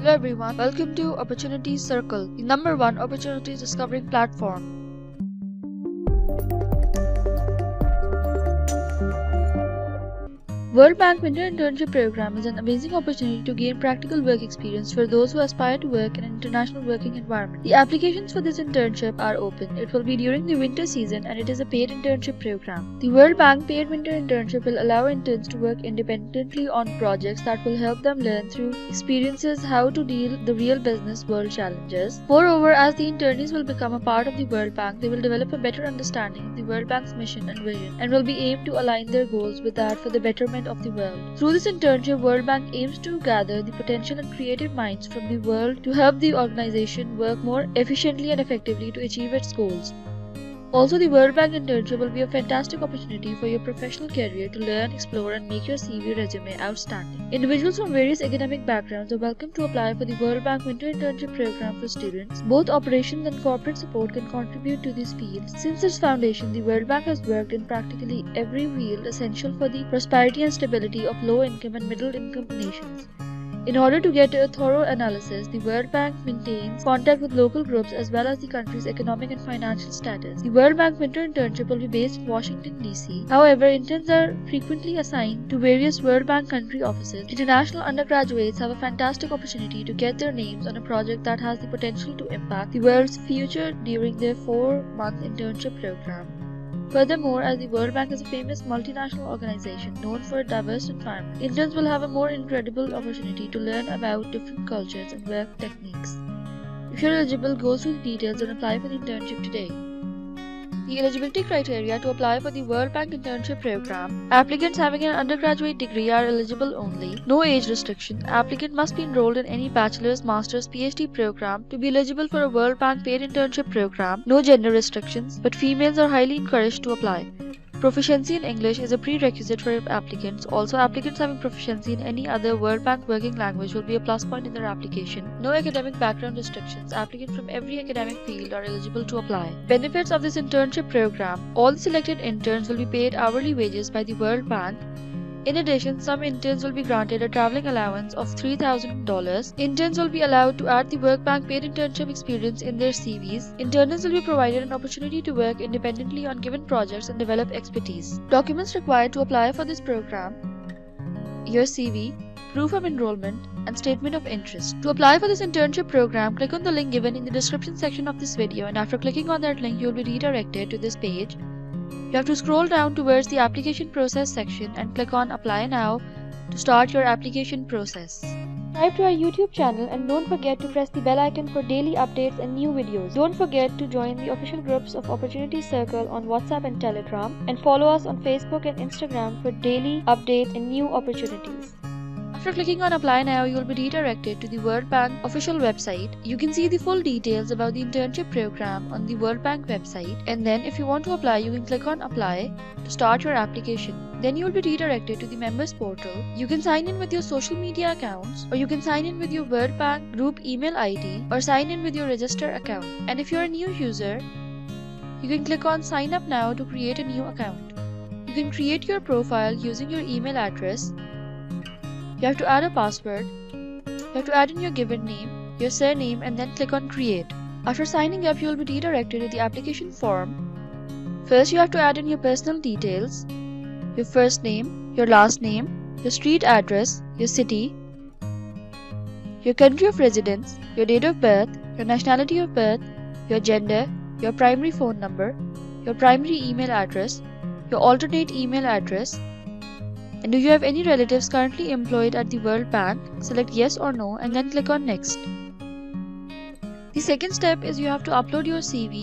Hello everyone, welcome to Opportunities Circle, the #1 opportunities discovering platform. World Bank Winter Internship Program is an amazing opportunity to gain practical work experience for those who aspire to work in an international working environment. The applications for this internship are open. It will be during the winter season and it is a paid internship program. The World Bank Paid Winter Internship will allow interns to work independently on projects that will help them learn through experiences how to deal the real business world challenges. Moreover, as the internees will become a part of the World Bank, they will develop a better understanding of the World Bank's mission and vision and will be aimed to align their goals with that for the betterment of the world. Through this internship, World Bank aims to gather the potential and creative minds from the world to help the organization work more efficiently and effectively to achieve its goals. Also, the World Bank internship will be a fantastic opportunity for your professional career to learn, explore, and make your CV resume outstanding. Individuals from various academic backgrounds are welcome to apply for the World Bank Winter Internship Program for students. Both operations and corporate support can contribute to this field. Since its foundation, the World Bank has worked in practically every field essential for the prosperity and stability of low-income and middle-income nations. In order to get a thorough analysis, the World Bank maintains contact with local groups as well as the country's economic and financial status. The World Bank Winter Internship will be based in Washington, D.C. However, interns are frequently assigned to various World Bank country offices. International undergraduates have a fantastic opportunity to get their names on a project that has the potential to impact the world's future during their 4-month internship program. Furthermore, as the World Bank is a famous multinational organization known for a diverse environment, interns will have a more incredible opportunity to learn about different cultures and work techniques. If you're eligible, go through the details and apply for the internship today. The eligibility criteria to apply for the World Bank Internship Program: applicants having an undergraduate degree are eligible only. No age restriction. Applicant must be enrolled in any bachelor's, master's, PhD program to be eligible for a World Bank Paid Internship Program. No gender restrictions, but females are highly encouraged to apply. Proficiency in English is a prerequisite for applicants. Also, applicants having proficiency in any other World Bank working language will be a plus point in their application. No academic background restrictions. Applicants from every academic field are eligible to apply. Benefits of this internship program: all the selected interns will be paid hourly wages by the World Bank. In addition, some interns will be granted a traveling allowance of $3,000. Interns will be allowed to add the World Bank paid internship experience in their CVs. Interns will be provided an opportunity to work independently on given projects and develop expertise. Documents required to apply for this program: your CV, proof of enrollment, and statement of interest. To apply for this internship program, click on the link given in the description section of this video, and after clicking on that link, you will be redirected to this page. You have to scroll down towards the application process section and click on Apply Now to start your application process. Subscribe to our YouTube channel and don't forget to press the bell icon for daily updates and new videos. Don't forget to join the official groups of Opportunity Circle on WhatsApp and Telegram, and follow us on Facebook and Instagram for daily updates and new opportunities. After clicking on Apply Now, you will be redirected to the World Bank official website. You can see the full details about the internship program on the World Bank website, and then if you want to apply, you can click on Apply to start your application. Then you will be redirected to the members portal. You can sign in with your social media accounts, or you can sign in with your World Bank group email ID, or sign in with your register account. And if you're a new user, you can click on Sign Up Now to create a new account. You can create your profile using your email address. You have to add a password. You have to add in your given name, your surname, and then click on Create. After signing up, you will be redirected to the application form. First, you have to add in your personal details: your first name, your last name, your street address, your city, your country of residence, your date of birth, your nationality of birth, your gender, your primary phone number, your primary email address, your alternate email address, and do you have any relatives currently employed at the World Bank? Select yes or no and then click on Next. The second step is you have to upload your CV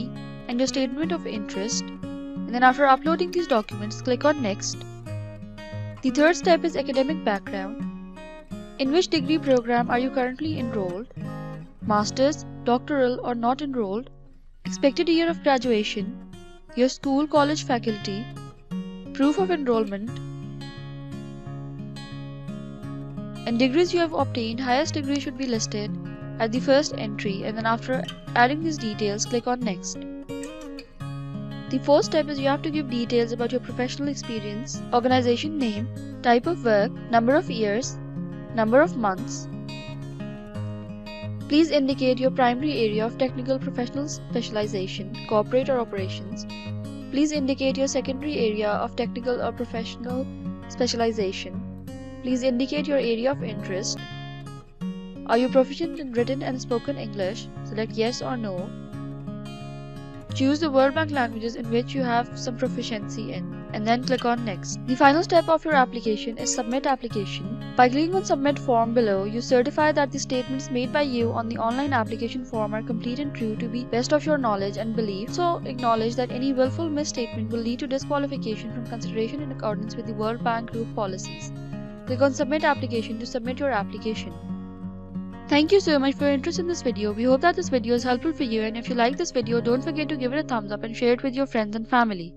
and your statement of interest, and then after uploading these documents, click on Next. The third step is academic background. In which degree program are you currently enrolled? Master's, doctoral, or not enrolled? Expected year of graduation, your school, college, faculty, proof of enrollment, and degrees you have obtained. Highest degree should be listed at the first entry, and then after adding these details, click on Next. The fourth step is you have to give details about your professional experience, organization name, type of work, number of years, number of months, Please indicate your primary area of technical professional specialization, corporate or operations. Please indicate your secondary area of technical or professional specialization. Please indicate your area of interest. Are you proficient in written and spoken English? Select yes or no. Choose the World Bank languages in which you have some proficiency in, and then click on Next. The final step of your application is Submit Application. By clicking on Submit Form below, you certify that the statements made by you on the online application form are complete and true to the best of your knowledge and belief. So acknowledge that any willful misstatement will lead to disqualification from consideration in accordance with the World Bank Group policies. Click on Submit Application to submit your application. Thank you so much for your interest in this video. We hope that this video is helpful for you, and if you like this video, don't forget to give it a thumbs up and share it with your friends and family.